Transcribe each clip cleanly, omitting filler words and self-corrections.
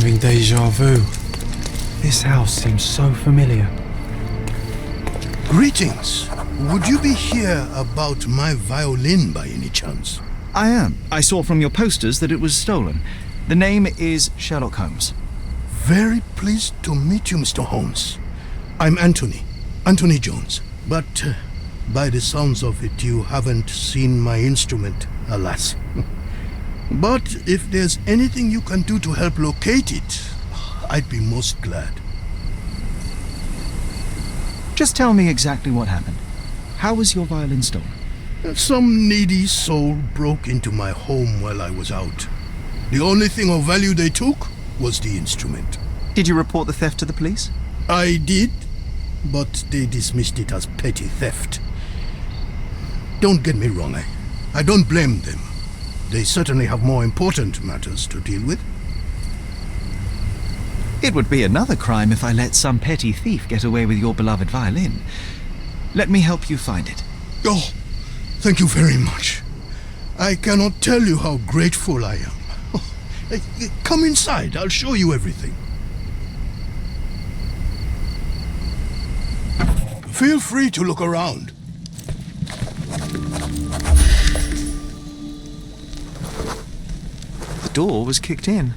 having deja vu. This house seems so familiar. Greetings. Would you be here about my violin by any chance? I am. I saw from your posters that it was stolen. The name is Sherlock Holmes. Very pleased to meet you, Mr. Holmes. I'm Anthony Jones. But by the sounds of it, you haven't seen my instrument, alas. But if there's anything you can do to help locate it, I'd be most glad. Just tell me exactly what happened. How was your violin stolen? Some needy soul broke into my home while I was out. The only thing of value they took was the instrument. Did you report the theft to the police? I did, but they dismissed it as petty theft. Don't get me wrong, I don't blame them. They certainly have more important matters to deal with. It would be another crime if I let some petty thief get away with your beloved violin. Let me help you find it. Oh, thank you very much. I cannot tell you how grateful I am. Come inside, I'll show you everything. Feel free to look around. The door was kicked in.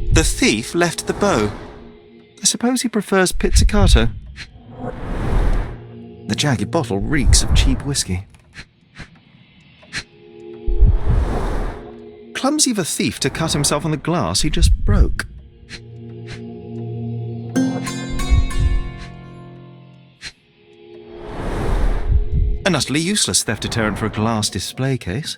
The thief left the bow. I suppose he prefers pizzicato. The jagged bottle reeks of cheap whiskey. Clumsy of a thief to cut himself on the glass he just broke. An utterly useless theft deterrent for a glass display case.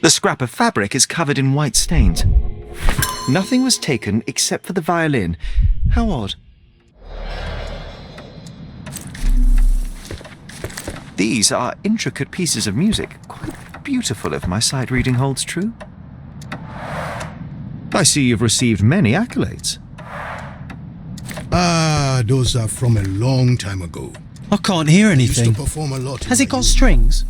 The scrap of fabric is covered in white stains. Nothing was taken except for the violin. How odd. These are intricate pieces of music, quite beautiful if my sight reading holds true. I see you've received many accolades. Ah, those are from a long time ago. I can't hear I used anything. to perform a lot. Has it got strings?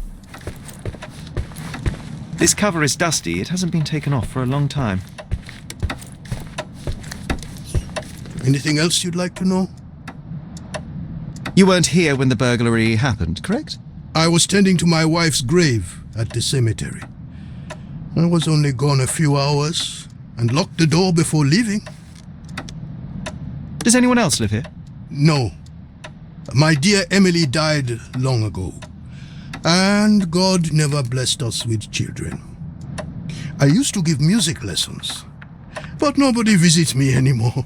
This cover is dusty. It hasn't been taken off for a long time. Anything else you'd like to know? You weren't here when the burglary happened, correct? I was tending to my wife's grave at the cemetery. I was only gone a few hours and locked the door before leaving. Does anyone else live here? No. My dear Emily died long ago. And God never blessed us with children. I used to give music lessons, but nobody visits me anymore.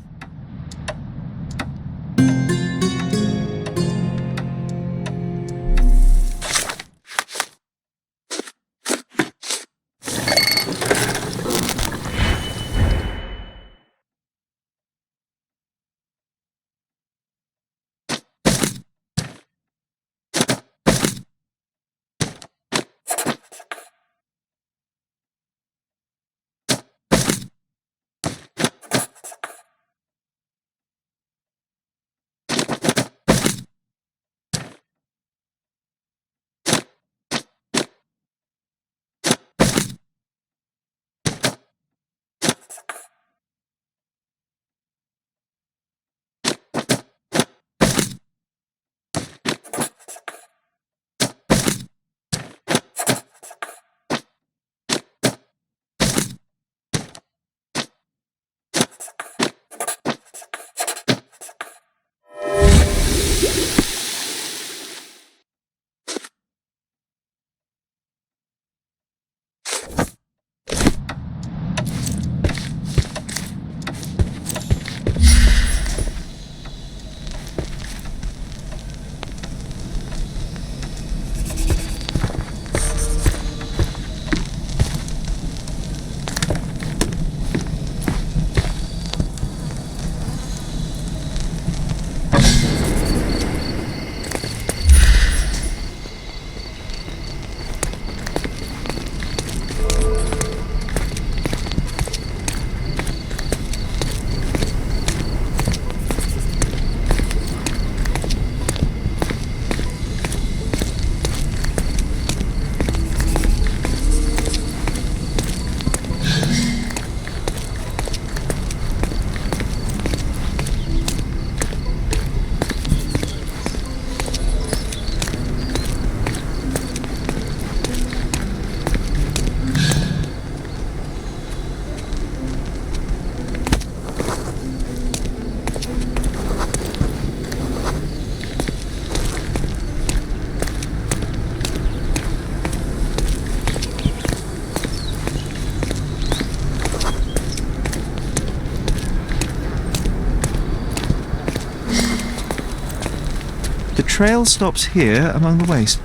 trail stops here among the waste.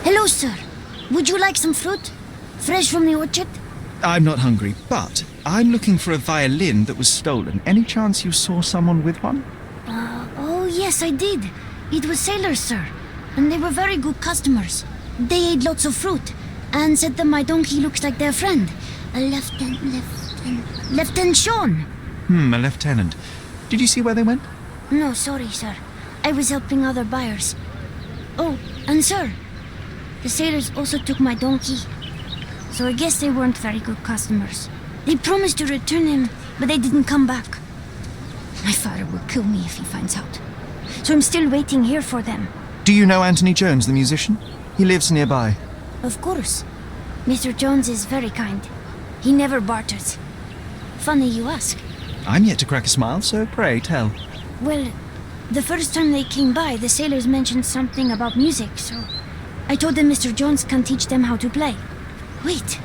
Hello, sir. Would you like some fruit? Fresh from the orchard? I'm not hungry, but I'm looking for a violin that was stolen. Any chance you saw someone with one? Oh, yes, I did. It was sailors, sir. And they were very good customers. They ate lots of fruit and said that my donkey looks like their friend. Lieutenant Sean. A lieutenant. Did you see where they went? No, sorry, sir. I was helping other buyers. Oh, and sir, the sailors also took my donkey. So I guess they weren't very good customers. They promised to return him, but they didn't come back. My father will kill me if he finds out. So I'm still waiting here for them. Do you know Anthony Jones, the musician? He lives nearby. Of course. Mr. Jones is very kind. He never barters. Funny you ask. I'm yet to crack a smile, so pray tell. Well, the first time they came by, the sailors mentioned something about music, so I told them Mr. Jones can teach them how to play. Wait,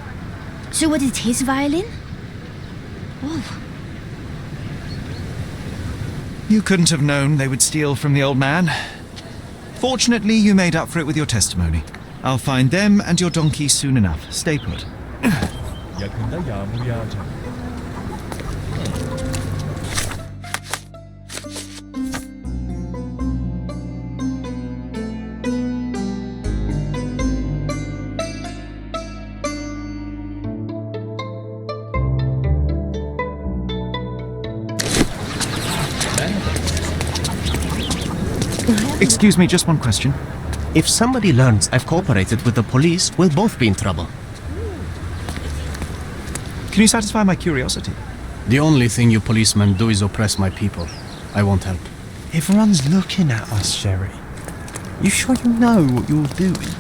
so was it his violin? Oh. You couldn't have known they would steal from the old man. Fortunately, you made up for it with your testimony. I'll find them and your donkey soon enough. Stay put. yakında yağmur yağacak. Excuse me, just one question. If somebody learns I've cooperated with the police, we'll both be in trouble. Can you satisfy my curiosity? The only thing you policemen do is oppress my people. I won't help. Everyone's looking at us, Sherry. You sure you know what you're doing?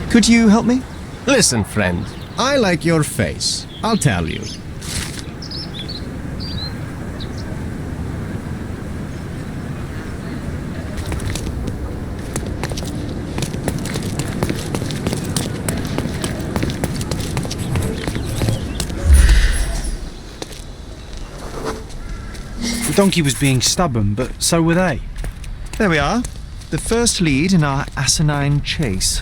Could you help me? Listen, friend. I like your face. I'll tell you. The donkey was being stubborn, but so were they. There we are. The first lead in our asinine chase.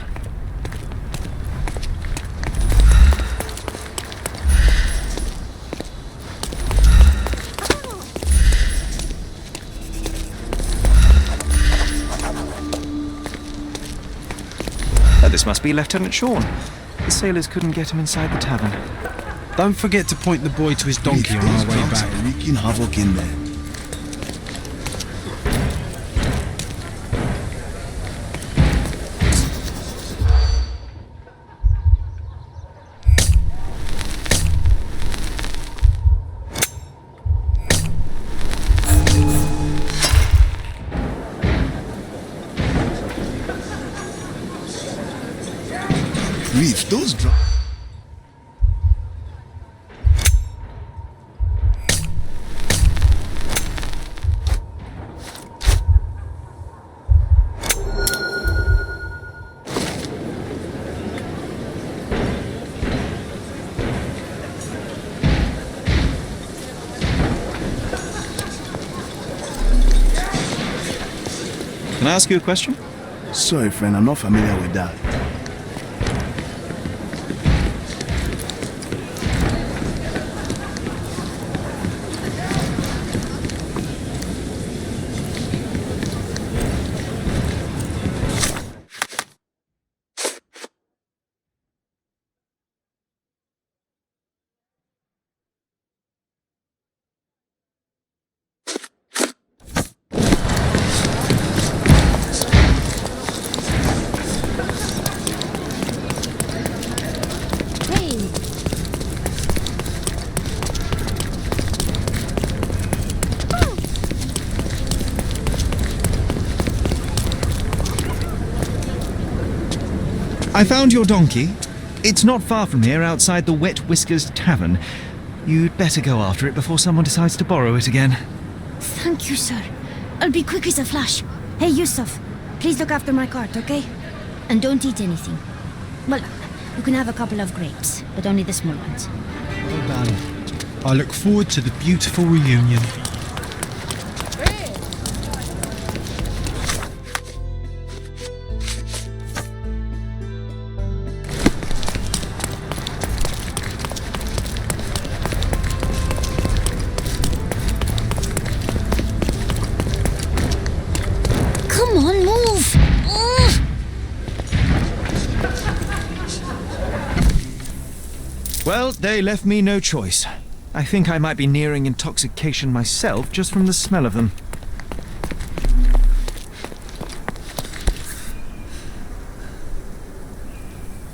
This must be Lieutenant Sean. The sailors couldn't get him inside the tavern. Don't forget to point the boy to his donkey on our way back. Wreaking havoc in there. Reef, those drums. Can I ask you a question? Sorry, friend, I'm not familiar with that. I found your donkey. It's not far from here, outside the Wet Whiskers Tavern. You'd better go after it before someone decides to borrow it again. Thank you, sir. I'll be quick as a flash. Hey, Yusuf, please look after my cart, okay? And don't eat anything. Well, you can have a couple of grapes, but only the small ones. Well done. I look forward to the beautiful reunion. Come on, move! Ugh. Well, they left me no choice. I think I might be nearing intoxication myself just from the smell of them.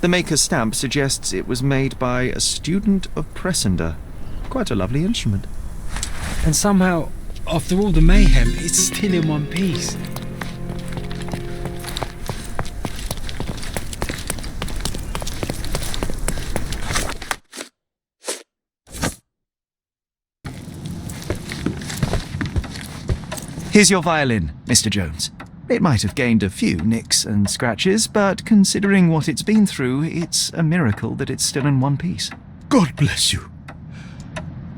The maker's stamp suggests it was made by a student of Pressender. Quite a lovely instrument. And somehow, after all the mayhem, it's still in one piece. Here's your violin, Mr. Jones. It might have gained a few nicks and scratches, but considering what it's been through, it's a miracle that it's still in one piece. God bless you.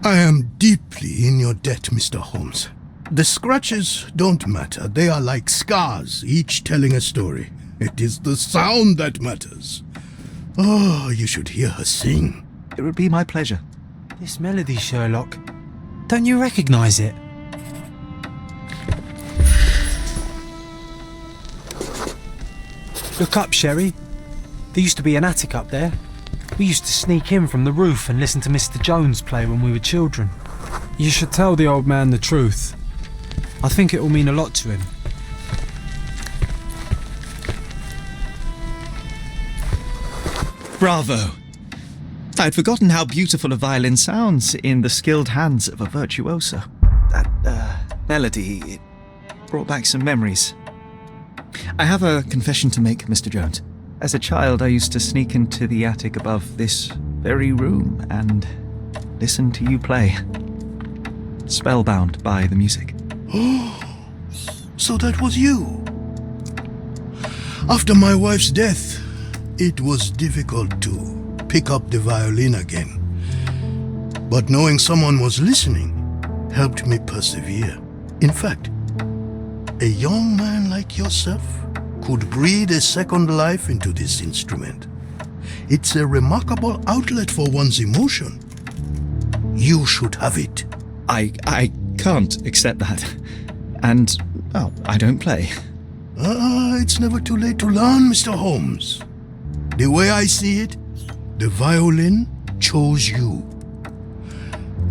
I am deeply in your debt, Mr. Holmes. The scratches don't matter. They are like scars, each telling a story. It is the sound that matters. Oh, you should hear her sing. It would be my pleasure. This melody, Sherlock. Don't you recognise it? Look up, Sherry. There used to be an attic up there. We used to sneak in from the roof and listen to Mr. Jones play when we were children. You should tell the old man the truth. I think it will mean a lot to him. Bravo! I'd forgotten how beautiful a violin sounds in the skilled hands of a virtuoso. That melody, it brought back some memories. I have a confession to make, Mr. Jones. As a child, I used to sneak into the attic above this very room and listen to you play. Spellbound by the music. Oh, so that was you. After my wife's death, it was difficult to pick up the violin again. But knowing someone was listening helped me persevere. In fact, a young man like yourself could breathe a second life into this instrument. It's a remarkable outlet for one's emotion. You should have it. I can't accept that. And, well, I don't play. It's never too late to learn, Mr. Holmes. The way I see it, the violin chose you.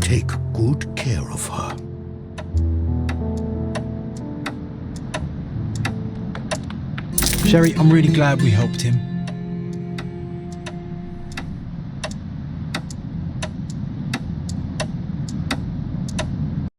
Take good care of her. Sherry, I'm really glad we helped him.